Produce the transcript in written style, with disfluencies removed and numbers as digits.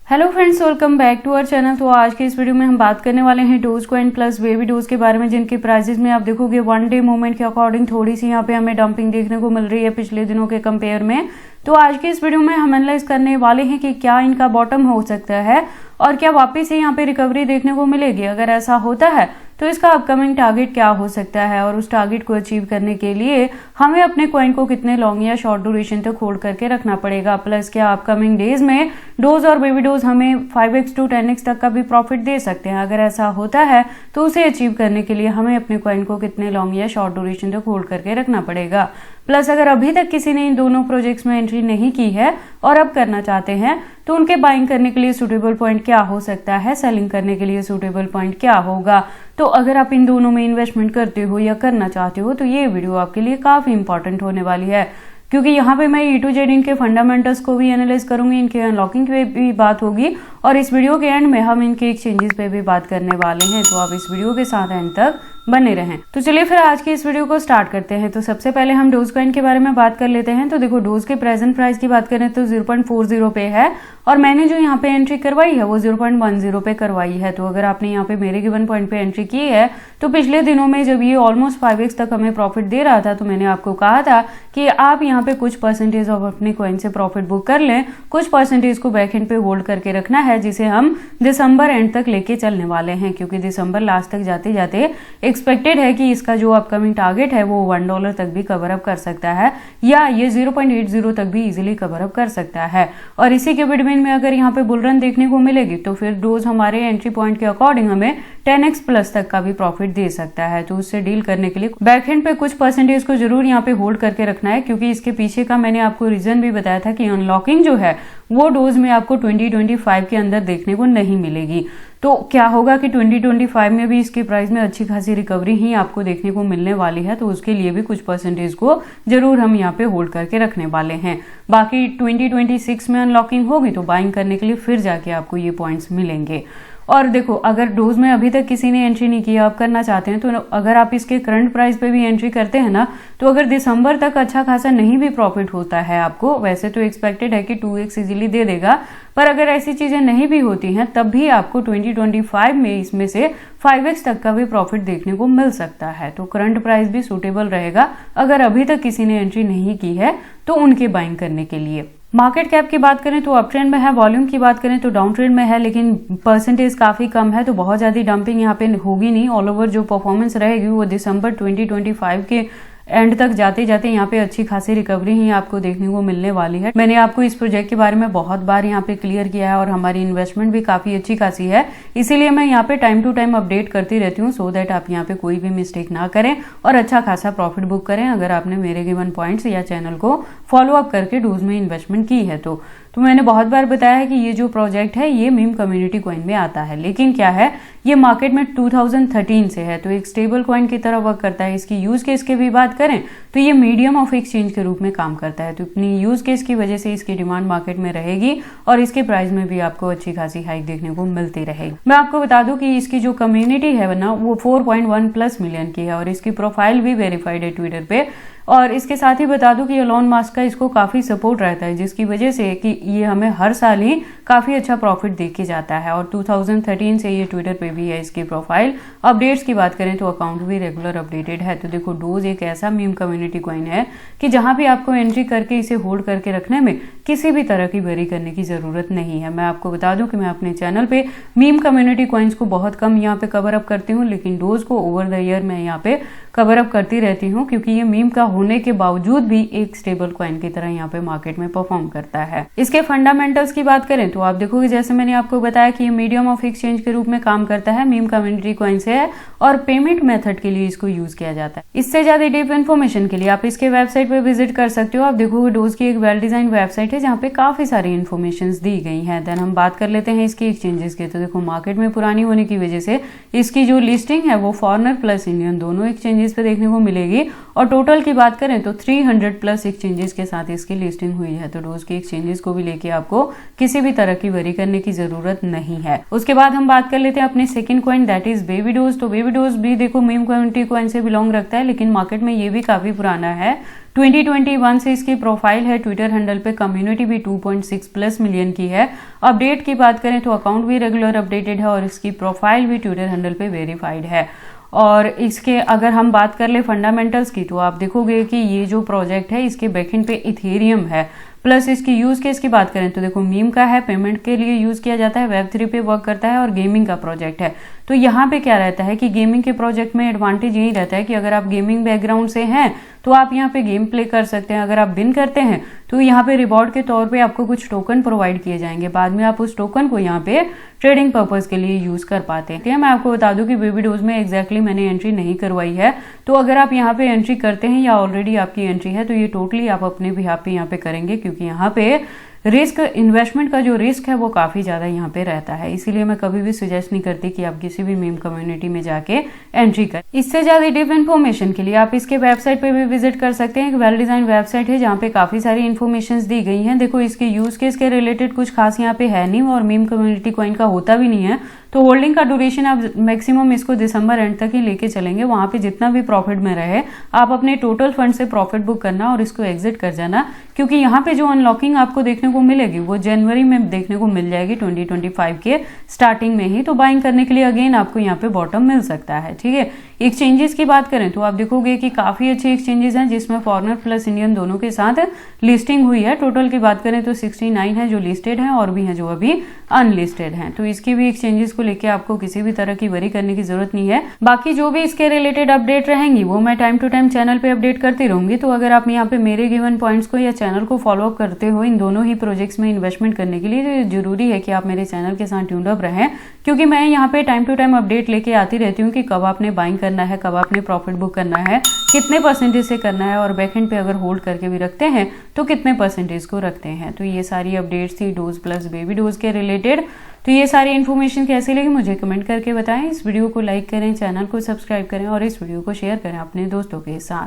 Hello friends, welcome back to our channel. तो आज के इस वीडियो में हम बात करने वाले हैं dose coin plus baby dose के बारे में, जिनके प्राइसेस में आप देखोगे वन डे मूवमेंट के अकॉर्डिंग थोड़ी सी यहाँ पे हमें डंपिंग देखने को मिल रही है पिछले दिनों के कंपेयर में। तो आज के इस वीडियो में हम एनालाइज करने वाले हैं कि क्या इनका बॉटम हो सकता है और क्या वापस से यहाँ पे रिकवरी देखने को मिलेगी। अगर ऐसा होता है तो इसका अपकमिंग टारगेट क्या हो सकता है और उस टारगेट को अचीव करने के लिए हमें अपने कॉइन को कितने लॉन्ग या शॉर्ट ड्यूरेशन तक होल्ड करके रखना पड़ेगा। प्लस क्या अपकमिंग डेज में डोज और बेबी डोज हमें 5x to 10x तक का भी प्रॉफिट दे सकते हैं। अगर ऐसा होता है तो उसे अचीव करने के लिए हमें अपने कॉइन को कितने लॉन्ग या शॉर्ट ड्यूरेशन तक होल्ड करके रखना पड़ेगा। प्लस अगर अभी तक किसी ने इन दोनों प्रोजेक्ट्स में एंट्री नहीं की है और अब करना चाहते हैं तो उनके बाइंग करने के लिए सूटेबल पॉइंट क्या हो सकता है, सेलिंग करने के लिए सूटेबल पॉइंट क्या होगा। तो अगर आप इन दोनों में इन्वेस्टमेंट करते हो या करना चाहते हो तो ये वीडियो आपके लिए काफी इंपॉर्टेंट होने वाली है, क्योंकि यहाँ पे मैं E to Z इनके फंडामेंटल्स को भी एनालाइज करूंगी, इनके अनलॉकिंग पे भी बात होगी और इस वीडियो के एंड में हम इनके एक्सचेंजेस पे भी बात करने वाले हैं। तो आप इस वीडियो के साथ एंड तक बने रहें। तो चलिए फिर आज की इस वीडियो को स्टार्ट करते हैं। तो सबसे पहले हम डोज कॉइन के बारे में बात कर लेते हैं। तो देखो, डोज के प्रेजेंट प्राइस की बात करें तो 0.40 पे है और मैंने जो यहाँ पे एंट्री करवाई है वो 0.10 पे करवाई है। तो अगर आपने यहाँ पे मेरे गिवन पॉइंट पे एंट्री की है तो पिछले दिनों में जब ये ऑलमोस्ट 5x तक हमें प्रॉफिट दे रहा था तो मैंने आपको कहा था कि आप यहाँ पे कुछ परसेंटेज ऑफ अपने कॉइन से प्रॉफिट बुक कर लें, कुछ परसेंटेज को बैक एंड पे होल्ड करके रखना है, जिसे हम दिसंबर एंड तक लेके चलने वाले हैं। क्योंकि दिसंबर लास्ट तक जाते जाते एक्सपेक्टेड है कि इसका जो अपकमिंग टारगेट है वो $1 तक भी कवर अप कर सकता है या ये 0.80 तक भी इजीली कवर अप कर सकता है। और इसी के बिटवीन में अगर यहाँ पे बुल रन देखने को मिलेगी तो फिर डोज हमारे एंट्री पॉइंट के अकॉर्डिंग हमें 10x प्लस तक का भी प्रॉफिट दे सकता है। तो उससे डील करने के लिए बैक एंड पे कुछ परसेंटेज को जरूर यहाँ पे होल्ड करके रखना है, क्योंकि इसके पीछे का मैंने आपको रीजन भी बताया था कि अनलॉकिंग जो है वो डोज में आपको 2025 के अंदर देखने को नहीं मिलेगी। तो क्या होगा कि 2025 में भी इसके प्राइस में अच्छी खासी रिकवरी ही आपको देखने को मिलने वाली है। तो उसके लिए भी कुछ परसेंटेज को जरूर हम यहाँ पे होल्ड करके रखने वाले हैं। बाकी 2026 में अनलॉकिंग होगी तो बाइंग करने के लिए फिर जाके आपको ये पॉइंट्स मिलेंगे। और देखो, अगर डोज में अभी तक किसी ने एंट्री नहीं किया, आप करना चाहते हैं, तो अगर आप इसके करंट प्राइस पे भी एंट्री करते हैं ना, तो अगर दिसंबर तक अच्छा खासा नहीं भी प्रॉफिट होता है आपको, वैसे तो एक्सपेक्टेड है कि 2x इजीली दे देगा, पर अगर ऐसी चीजें नहीं भी होती हैं तब भी आपको 2025 में इसमें से 5x तक का भी प्रॉफिट देखने को मिल सकता है। तो करंट प्राइस भी सूटेबल रहेगा अगर अभी तक किसी ने एंट्री नहीं की है तो उनके बाइंग करने के लिए। मार्केट कैप की बात करें तो अप ट्रेंड में है, वॉल्यूम की बात करें तो डाउन ट्रेंड में है, लेकिन परसेंटेज काफी कम है, तो बहुत ज्यादा डंपिंग यहाँ पे होगी नहीं। ऑल ओवर जो परफॉर्मेंस रहेगी वो दिसंबर 2025 के एंड तक जाते जाते यहाँ पे अच्छी खासी रिकवरी ही आपको देखने को मिलने वाली है। मैंने आपको इस प्रोजेक्ट के बारे में बहुत बार यहाँ पे क्लियर किया है और हमारी इन्वेस्टमेंट भी काफी अच्छी खासी है, इसीलिए मैं यहाँ पे टाइम टू टाइम अपडेट करती रहती हूँ, सो दैट आप यहाँ पे कोई भी मिस्टेक ना करें और अच्छा खासा प्रॉफिट बुक करें अगर आपने मेरे गिवन पॉइंट्स या चैनल को फॉलो अप करके डोज में इन्वेस्टमेंट की है। तो मैंने बहुत बार बताया है कि ये जो प्रोजेक्ट है ये मीम कम्युनिटी कॉइन में आता है, लेकिन क्या है ये मार्केट में 2013 से है, तो एक स्टेबल कॉइन की तरह वर्क करता है। इसकी यूज केस की भी बात करें तो ये मीडियम ऑफ एक्सचेंज के रूप में काम करता है। तो अपनी यूज केस की वजह से इसकी डिमांड मार्केट में रहेगी और इसके प्राइस में भी आपको अच्छी खासी हाइक देखने को मिलती रहेगी। मैं आपको बता दूं कि इसकी जो कम्युनिटी है ना वो 4.1+ मिलियन की है और इसकी प्रोफाइल भी वेरीफाइड है ट्विटर पे। और इसके साथ ही बता दूं कि एलोन मस्क का इसको काफी सपोर्ट रहता है, जिसकी वजह से कि ये हमें हर साल ही काफी अच्छा प्रॉफिट दे के जाता है। और 2013 से ये ट्विटर पे भी है इसकी प्रोफाइल। अपडेट्स की बात करें तो अकाउंट भी रेगुलर अपडेटेड है। तो देखो, डोज एक ऐसा मीम कम्युनिटी कॉइन है कि जहां भी आपको एंट्री करके इसे होल्ड करके रखने में किसी भी तरह की वेरी करने की जरूरत नहीं है। मैं आपको बता दूं कि मैं अपने चैनल पे मीम कम्युनिटी कॉइन्स को बहुत कम यहाँ पे कवर अप करती हूँ, लेकिन डोज को ओवर द ईयर मैं यहाँ पे कवर अप करती रहती हूँ, क्योंकि ये मीम का होने के बावजूद भी एक स्टेबल कॉइन की तरह यहाँ पे मार्केट में परफॉर्म करता है। इसके फंडामेंटल्स की बात करें तो आप देखोगे, जैसे मैंने आपको बताया कि ये मीडियम ऑफ एक्सचेंज के रूप में काम करता है, मीम कम्युनिटी कॉइन से है और पेमेंट मेथड के लिए इसको यूज किया जाता है। इससे ज्यादा डीप इन्फॉर्मेशन के लिए आप इसके वेबसाइट पे विजिट कर सकते हो। आप देखोगे डोज की एक वेल डिजाइन वेबसाइट है जहाँ पे काफी सारी इन्फॉर्मेशन दी गई है। देन हम बात कर लेते हैं इसकी एक्सचेंजेस के। तो देखो, मार्केट में पुरानी होने की वजह से इसकी जो लिस्टिंग है वो फॉरेनर प्लस इंडियन दोनों एक्सचेंजेस एक्सचेंजेस पे देखने को मिलेगी और टोटल की बात करें तो 300 प्लस एक्सचेंजेस के साथ इसकी लिस्टिंग हुई है। तो डोज के एक्सचेंजेस को भी लेके आपको किसी भी तरह की वरी करने की जरूरत नहीं है। उसके बाद हम बात कर लेते हैं अपने second coin, that is baby dose. तो बेबी डोज भी देखो मीम कम्युनिटी कॉइन से बिलोंग रखता है, लेकिन मार्केट में ये भी काफी पुराना है। 2021 से इसकी प्रोफाइल है, ट्विटर हैंडल पे कम्युनिटी भी 2.6 प्लस मिलियन की है। अपडेट की बात करें तो अकाउंट भी रेगुलर अपडेटेड है और इसकी प्रोफाइल भी ट्विटर हैंडल पे वेरीफाइड है। और इसके अगर हम बात कर ले फंडामेंटल्स की, तो आप देखोगे कि ये जो प्रोजेक्ट है इसके बैकएंड पे इथेरियम है। प्लस इसकी यूज केस की बात करें तो देखो मीम का है, पेमेंट के लिए यूज किया जाता है, वेब3 पे वर्क करता है और गेमिंग का प्रोजेक्ट है। तो यहाँ पे क्या रहता है कि गेमिंग के प्रोजेक्ट में एडवांटेज यही रहता है कि अगर आप गेमिंग बैकग्राउंड से हैं तो आप यहाँ पे गेम प्ले कर सकते हैं। अगर आप विन करते हैं तो यहाँ पे रिवॉर्ड के तौर पे आपको कुछ टोकन प्रोवाइड किए जाएंगे, बाद में आप उस टोकन को यहाँ पे ट्रेडिंग पर्पज के लिए यूज कर पाते हैं। मैं आपको बता दूं कि बेबी डोज में एग्जैक्टली मैंने एंट्री नहीं करवाई है, तो अगर आप यहाँ पे एंट्री करते हैं या ऑलरेडी आपकी एंट्री है तो ये टोटली आप अपने बिहाफ पे यहाँ पे करेंगे, क्योंकि यहाँ पे रिस्क, इन्वेस्टमेंट का जो रिस्क है वो काफी ज्यादा यहाँ पे रहता है। इसीलिए मैं कभी भी सजेस्ट नहीं करती कि आप किसी भी मीम कम्युनिटी में जाके एंट्री करें। इससे ज्यादा डीप इन्फॉर्मेशन के लिए आप इसके वेबसाइट पे भी विजिट कर सकते हैं। एक वेल डिजाइन वेबसाइट है जहाँ पे काफी सारी इन्फॉर्मेशन दी गई है। देखो इसके यूज केस के रिलेटेड कुछ खास यहाँ पे है नहीं और मीम कम्युनिटी कॉइन का होता भी नहीं है, तो होल्डिंग का ड्यूरेशन आप मैक्सिमम इसको दिसंबर एंड तक ही लेके चलेंगे। वहां पे जितना भी प्रॉफिट में रहे आप अपने टोटल फंड से प्रॉफिट बुक करना और इसको एग्जिट कर जाना, क्योंकि यहाँ पे जो अनलॉकिंग आपको देखने को मिलेगी वो जनवरी में देखने को मिल जाएगी 2025 के स्टार्टिंग में ही। तो बाइंग करने के लिए अगेन आपको यहाँ पे बॉटम मिल सकता है। ठीक है, एक्सचेंजेस की बात करें तो आप देखोगे कि काफी अच्छे एक्सचेंजेस हैं जिसमें फॉरेनर प्लस इंडियन दोनों के साथ लिस्टिंग हुई है। टोटल की बात करें तो 69 है जो लिस्टेड है और भी हैं जो अभी अनलिस्टेड हैं। तो इसकी भी एक्सचेंजेस को लेके आपको किसी भी तरह की वरी करने की जरूरत नहीं है। बाकी जो भी इसके रिलेटेड अपडेट रहेंगी वो मैं टाइम टू टाइम चैनल पे अपडेट करती रहूंगी। तो अगर आप यहाँ पे मेरे गिवन पॉइंट्स को या चैनल को फॉलो अप करते हो इन दोनों ही प्रोजेक्ट्स में इन्वेस्टमेंट करने के लिए, तो जरूरी है कि आप मेरे चैनल के साथ ट्यून्ड अप रहें, क्योंकि मैं यहाँ पे टाइम टू टाइम अपडेट लेके आती रहती हूँ कि कब आपने बाइंग करना है, कब आपने प्रॉफिट बुक करना है, कितने परसेंटेज से करना है और बैकएंड पे अगर होल्ड करके भी रखते हैं तो कितने परसेंटेज को रखते हैं। तो ये सारी अपडेट्स थी डोज प्लस बेबी डोज के रिलेटेड। तो ये सारी इन्फॉर्मेशन कैसी लगी मुझे कमेंट करके बताएं। इस वीडियो को लाइक करें, चैनल को सब्सक्राइब करें और इस वीडियो को शेयर करें अपने दोस्तों के साथ।